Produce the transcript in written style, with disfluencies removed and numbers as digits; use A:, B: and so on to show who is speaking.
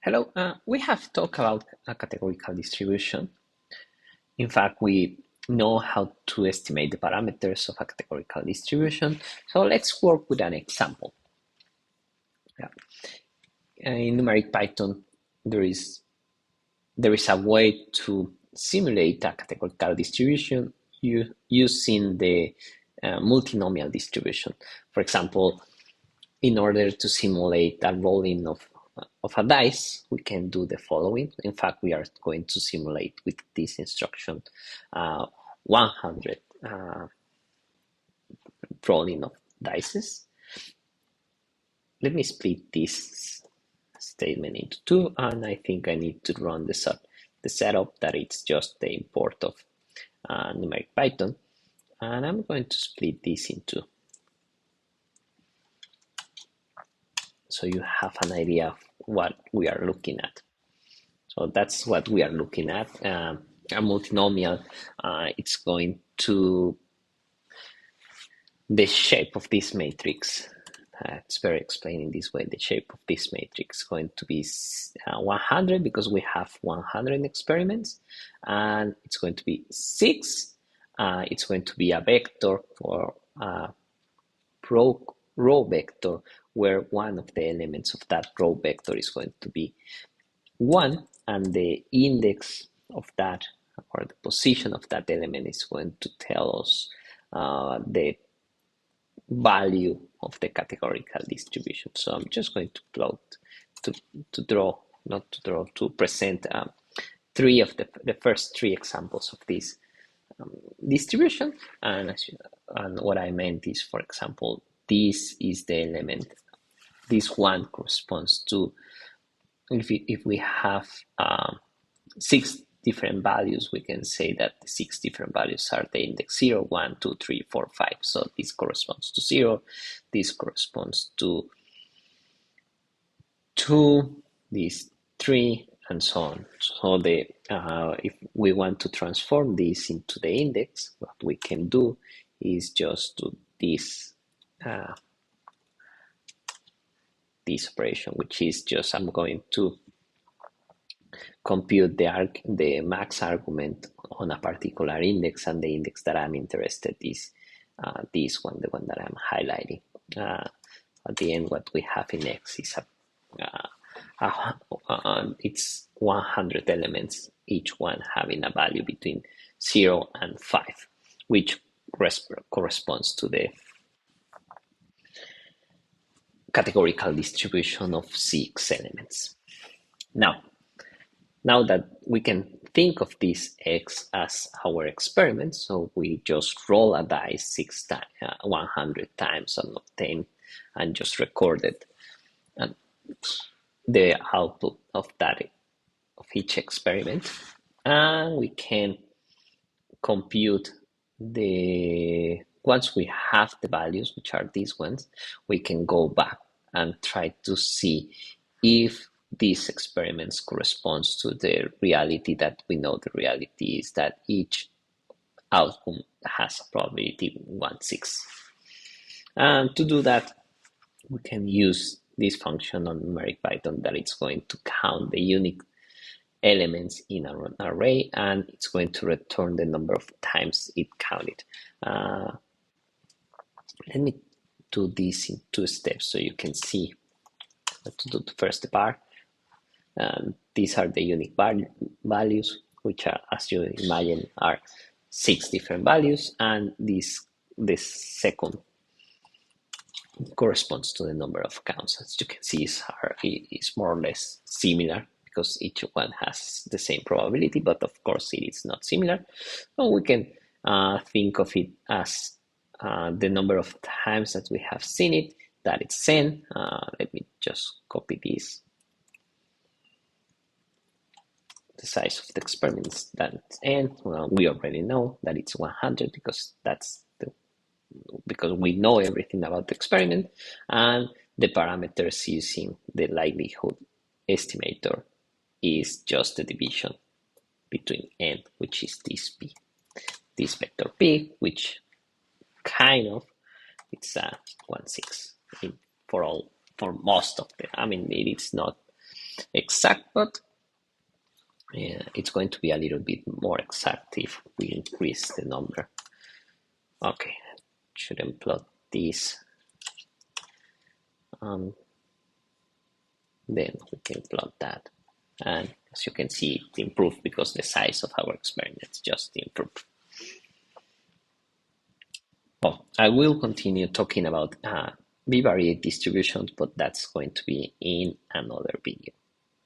A: Hello, we have talked about a categorical distribution. In fact, we know how to estimate the parameters of a categorical distribution. So let's work with an example. Yeah. In numeric Python, there is a way to simulate a categorical distribution using the multinomial distribution. For example, in order to simulate a rolling of a dice, we can do the following. In fact, we are going to simulate with this instruction 100 rolling of dices. Let me split this statement into two, and I think I need to run the setup that it's just the import of numeric Python, and I'm going to split this in two. So you have an idea of what we are looking at. So that's what we are looking at. A multinomial, it's going to, the shape of this matrix, it's very explained in this way, the shape of this matrix is going to be 100 because we have 100 experiments, and it's going to be 6. It's going to be a vector for row vector, where one of the elements of that row vector is going to be 1, and the index of that, or the position of that element, is going to tell us the value of the categorical distribution. So I'm just going to plot, to present three of the first three examples of this distribution. And what I meant is, for example, this is the element. This one corresponds to, if we have 6 different values, we can say that the 6 different values are the index 0, 1, 2, 3, 4, 5. So this corresponds to 0, this corresponds to 2, this 3, and so on. So if we want to transform this into the index, what we can do is just do this operation, which is just, I'm going to compute the max argument on a particular index, and the index that I'm interested is this one, the one that I'm highlighting. At the end, what we have in X is it's 100 elements, each one having a value between 0 and 5, which corresponds to the categorical distribution of 6 elements. Now that we can think of this X as our experiment, so we just roll a dice 100 times and obtain and just record it, and the output of each experiment, and we can compute once we have the values, which are these ones, we can go back and try to see if these experiments corresponds to the reality that we know. The reality is that each outcome has a probability 1/6. And to do that, we can use this function on numeric Python that it's going to count the unique elements in an array, and it's going to return the number of times it counted. Let me do this in 2 steps so you can see how to do the first part. These are the unique values, which are, as you imagine, are 6 different values, and this second corresponds to the number of counts. As you can see, is more or less similar because each one has the same probability, but of course it is not similar. So we can think of it as the number of times that we have seen it, that it's n. Let me just copy this. The size of the experiments, that's n. Well, we already know that it's 100 because because we know everything about the experiment, and the parameters using the likelihood estimator is just the division between n, which is this vector p, which kind of it's 1/6 for most of them. I mean, it is not exact, but it's going to be a little bit more exact if we increase the number. Okay, shouldn't plot this. Then we can plot that. And as you can see, it improved because the size of our experiments just improved. Well, I will continue talking about bivariate distributions, but that's going to be in another video.